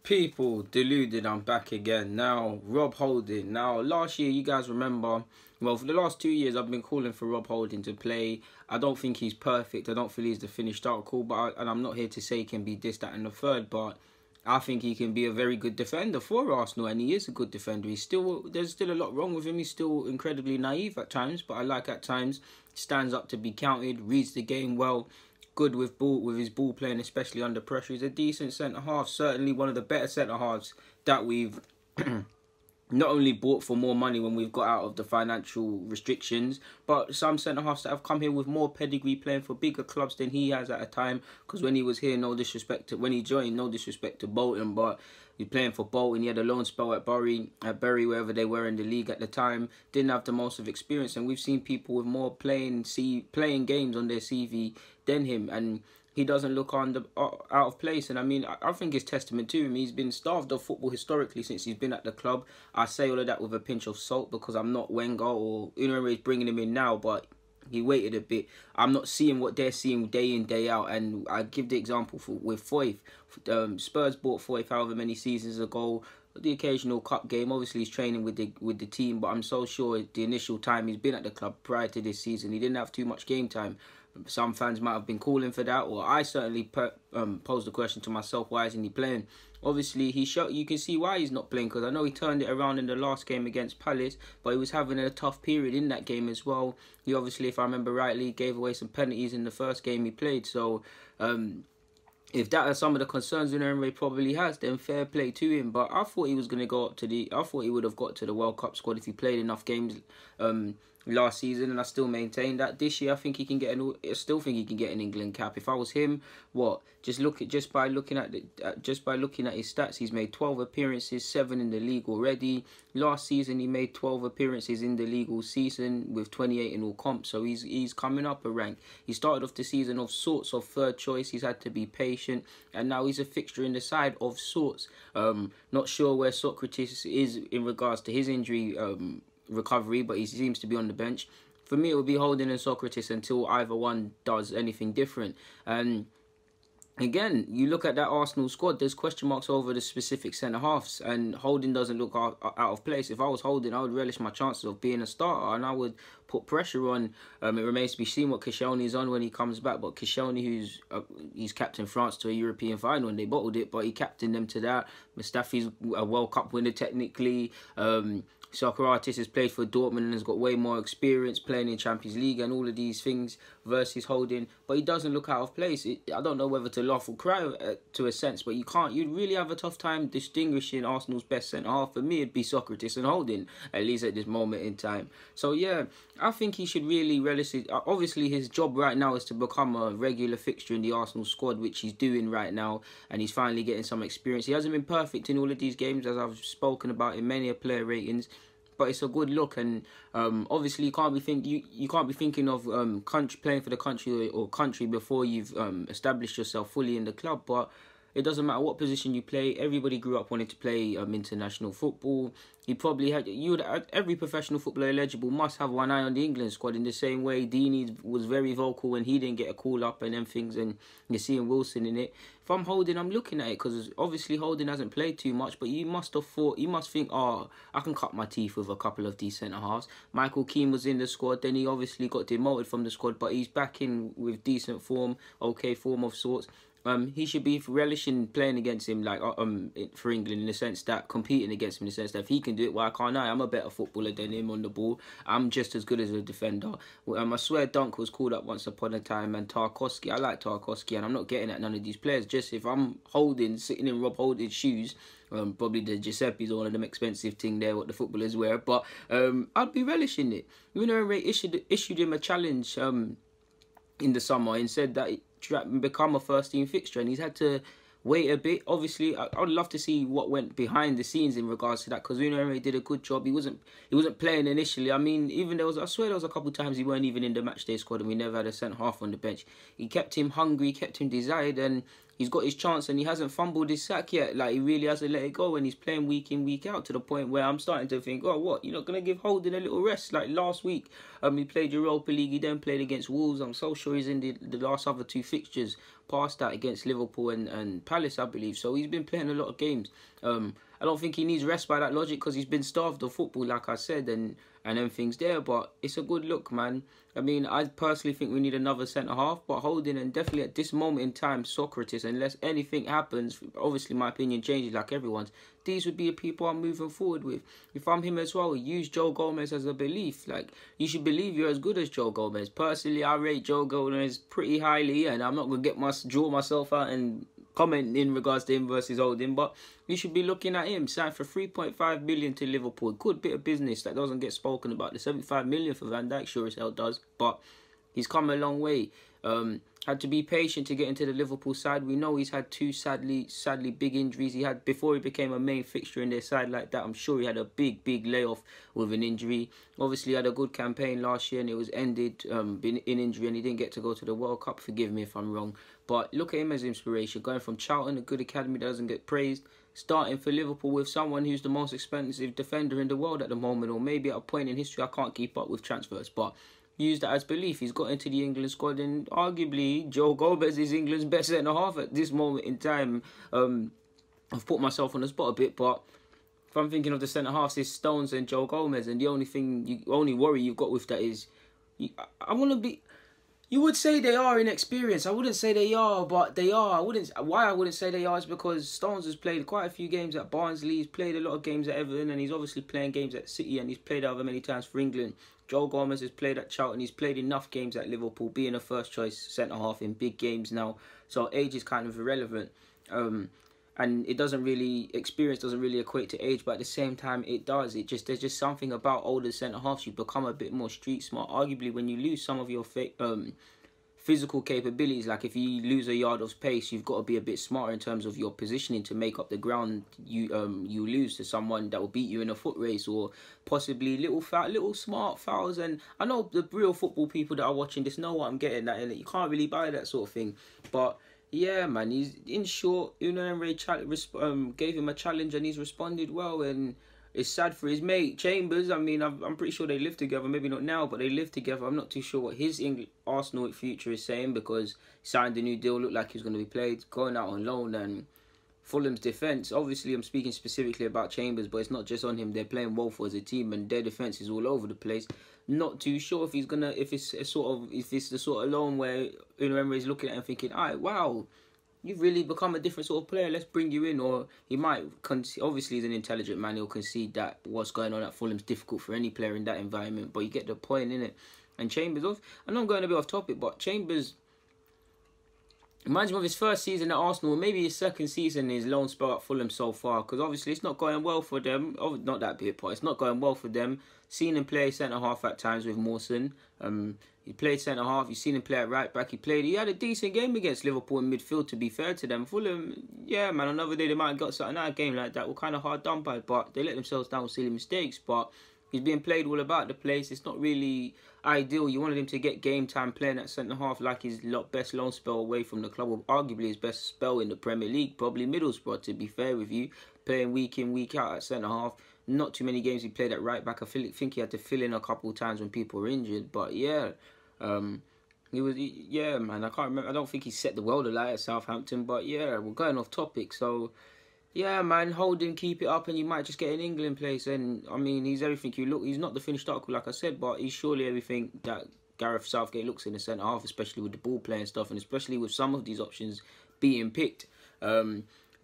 People deluded, I'm back again. Now, Rob Holding. Now, last year, you guys remember, well, for the last 2 years, I've been calling for Rob Holding to play. I don't think he's perfect. I don't feel he's the finished article, and I'm not here to say he can be this, that, and the third, but I think he can be a very good defender for Arsenal, and he is a good defender. There's still a lot wrong with him. He's still incredibly naive at times, but I like at times, stands up to be counted, reads the game well. Good with his ball playing, especially under pressure. He's a decent centre half, certainly one of the better centre halves that we've not only bought for more money when we've got out of the financial restrictions, but some centre halves that have come here with more pedigree, playing for bigger clubs than he has at a time. Because when he was here, no disrespect to when he joined, no disrespect to Bolton, but he's playing for Bolton. He had a loan spell at Bury, wherever they were in the league at the time. Didn't have the most of experience, and we've seen people with more playing games on their CV than him, and he doesn't look out of place. And I mean, I think it's testament to him. He's been starved of football historically since he's been at the club. I say all of that with a pinch of salt because I'm not Wenger or he's bringing him in now, but he waited a bit. I'm not seeing what they're seeing day in, day out. And I give the example with Foyth. Spurs bought Foyth however many seasons ago. The occasional cup game. Obviously, he's training with the team, but I'm so sure the initial time he's been at the club prior to this season, he didn't have too much game time. Some fans might have been calling for that, or I certainly posed the question to myself, why isn't he playing? Obviously, you can see why he's not playing, because I know he turned it around in the last game against Palace, but he was having a tough period in that game as well. He obviously, if I remember rightly, gave away some penalties in the first game he played, so if that are some of the concerns Unai probably has, then fair play to him. But I thought he was going to go up to I thought he would have got to the World Cup squad if he played enough games last season, and I still maintain that this year I think he can get I still think he can get an England cap. If I was him, just by looking at his stats, he's made 12 appearances, 7 in the league already. Last season he made 12 appearances in the league all season with 28 in all comps, so he's coming up a rank. He started off the season of sorts of third choice. He's had to be patient, and now he's a fixture in the side of sorts. Not sure where Socrates is in regards to his injury recovery, but he seems to be on the bench. For me, it would be Holding and Socrates until either one does anything different. And again, you look at that Arsenal squad, there's question marks over the specific centre-halves, and Holding doesn't look out of place. If I was Holding, I would relish my chances of being a starter, and I would put pressure on. It remains to be seen what Koscielny is on when he comes back, but Koscielny, he's captained France to a European final, and they bottled it, but he captained them to that. Mustafi's a World Cup winner technically. Socrates has played for Dortmund and has got way more experience playing in Champions League and all of these things versus Holding, but he doesn't look out of place. I don't know whether to laugh or cry to a sense, but you'd really have a tough time distinguishing Arsenal's best centre-half. For me, it'd be Socrates and Holding, at least at this moment in time. So yeah, I think he should really relish it. Obviously, his job right now is to become a regular fixture in the Arsenal squad, which he's doing right now, and he's finally getting some experience. He hasn't been perfect in all of these games, as I've spoken about in many player ratings, but it's a good look. And obviously you can't be thinking of playing for the country or country before you've established yourself fully in the club. But it doesn't matter what position you play. Everybody grew up wanting to play international football. He probably had every professional footballer eligible must have one eye on the England squad, in the same way Deeney was very vocal when he didn't get a call up and them things, and you're seeing Wilson in it. If I'm Holding, I'm looking at it, because obviously Holding hasn't played too much, but you must think, oh, I can cut my teeth with a couple of these centre-halves. Michael Keane was in the squad, then he obviously got demoted from the squad, but he's back in with decent form, okay form of sorts. He should be relishing playing against him, like for England, in the sense that competing against him, in the sense that if he can do it, why can't I? I'm a better footballer than him on the ball. I'm just as good as a defender. I swear Dunk was called up once upon a time, and Tarkowski, I like Tarkowski, and I'm not getting at none of these players. Just if I'm sitting in Rob Holding's shoes, probably the Giuseppe's or one of them expensive thing there, what the footballers wear, but I'd be relishing it. Ray issued him a challenge in the summer and said that become a first team fixture, and he's had to wait a bit. Obviously, I'd love to see what went behind the scenes in regards to that, because Unai did a good job. He wasn't playing initially. I mean, I swear there was a couple of times he weren't even in the matchday squad, and we never had a centre half on the bench. He kept him hungry, kept him desired, and he's got his chance and he hasn't fumbled his sack yet. Like, he really hasn't let it go, and he's playing week in, week out, to the point where I'm starting to think, oh, what, you're not going to give Holding a little rest? Like last week, he played Europa League, he then played against Wolves. I'm so sure he's in the last other 2 fixtures past that against Liverpool and Palace, I believe. So he's been playing a lot of games. I don't think he needs rest by that logic, because he's been starved of football, like I said, and everything's there. But it's a good look, man. I mean, I personally think we need another centre-half, but Holding, and definitely at this moment in time, Socrates, unless anything happens, obviously my opinion changes like everyone's, these would be the people I'm moving forward with. If I'm him as well, use Joe Gomez as a belief. Like, you should believe you're as good as Joe Gomez. Personally, I rate Joe Gomez pretty highly, and I'm not going to draw myself out and comment in regards to him versus Holding, but you should be looking at him. Signed for 3.5 million to Liverpool. Good bit of business that doesn't get spoken about. The 75 million for Van Dijk sure as hell does, but he's come a long way. Had to be patient to get into the Liverpool side. We know he's had 2 sadly big injuries. He had, before he became a main fixture in their side like that, I'm sure he had a big layoff with an injury. Obviously, he had a good campaign last year and it was ended in injury, and he didn't get to go to the World Cup. Forgive me if I'm wrong. But look at him as inspiration. Going from Charlton, a good academy that doesn't get praised, starting for Liverpool with someone who's the most expensive defender in the world at the moment, or maybe at a point in history I can't keep up with transfers, but use that as belief. He's got into the England squad, and arguably Joe Gomez is England's best centre-half at this moment in time. I've put myself on the spot a bit, but if I'm thinking of the centre-halves, it's Stones and Joe Gomez, and the only worry you've got with that is, I want to be... You would say they are inexperienced. I wouldn't say they are, but they are. Why I wouldn't say they are is because Stones has played quite a few games at Barnsley. He's played a lot of games at Everton, and he's obviously playing games at City, and he's played over many times for England. Joe Gomez has played at Charlton. He's played enough games at Liverpool, being a first-choice centre-half in big games now. So age is kind of irrelevant. And it doesn't really, experience doesn't really equate to age, but at the same time it does. There's just something about older centre-halves. You become a bit more street smart. Arguably, when you lose some of your physical capabilities, like if you lose a yard of pace, you've got to be a bit smarter in terms of your positioning to make up the ground you lose to someone that will beat you in a foot race, or possibly little smart fouls. And I know the real football people that are watching this know what I'm getting at, and you can't really buy that sort of thing. But yeah, man, he's, in short, Unai Emery gave him a challenge and he's responded well, and it's sad for his mate Chambers. I mean, I'm pretty sure they live together. Maybe not now, but they live together. I'm not too sure what his Arsenal future is saying, because he signed a new deal, looked like he was going to be played, going out on loan. And Fulham's defence, obviously I'm speaking specifically about Chambers, but it's not just on him. They're playing well for as a team, and their defence is all over the place. Not too sure if it's the sort of loan where Unai Emery is looking at him thinking, all right, wow, you've really become a different sort of player, let's bring you in. Or he might, obviously he's an intelligent man, he'll concede that what's going on at Fulham's difficult for any player in that environment, but you get the point, innit? And Chambers, I know I'm going a bit off topic, but Chambers reminds me of his first season at Arsenal, maybe his second season, his loan spell at Fulham so far, because obviously it's not going well for them. Oh, not that bit, but it's not going well for them. Seen him play centre-half at times with Mawson. He played centre-half. You've seen him play at right-back. He had a decent game against Liverpool in midfield, to be fair to them. Fulham, yeah, man, another day they might have got something out of a game like that. We're kind of hard done by, but they let themselves down with silly mistakes. But he's being played all about the place. It's not really ideal. You wanted him to get game time playing at centre-half like his best loan spell away from the club, or arguably his best spell in the Premier League, probably Middlesbrough, to be fair with you, playing week in, week out at centre-half. Not too many games he played at right-back. I think he had to fill in a couple of times when people were injured, but yeah, yeah, man, I can't remember. I don't think he set the world alight at Southampton, but yeah, we're going off topic, so yeah, man, Holding, keep it up, and you might just get an England place. And I mean, he's everything you look. He's not the finished article, like I said, but he's surely everything that Gareth Southgate looks in the centre half, especially with the ball playing stuff, and especially with some of these options being picked.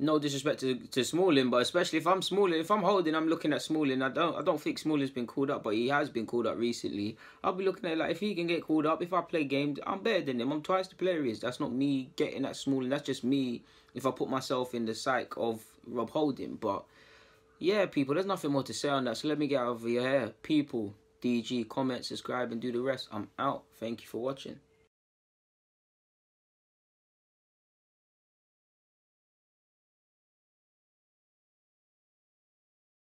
No disrespect to Smalling, but especially if I'm Smalling, if I'm Holding, I'm looking at Smalling. I don't think Smalling's been called up, but he has been called up recently. I'll be looking at it like, if he can get called up, if I play games, I'm better than him. I'm twice the player he is. That's not me getting at Smalling. That's just me if I put myself in the psyche of Rob Holding. But yeah, people, there's nothing more to say on that. So let me get out of your hair. People, DG, comment, subscribe, and do the rest. I'm out. Thank you for watching.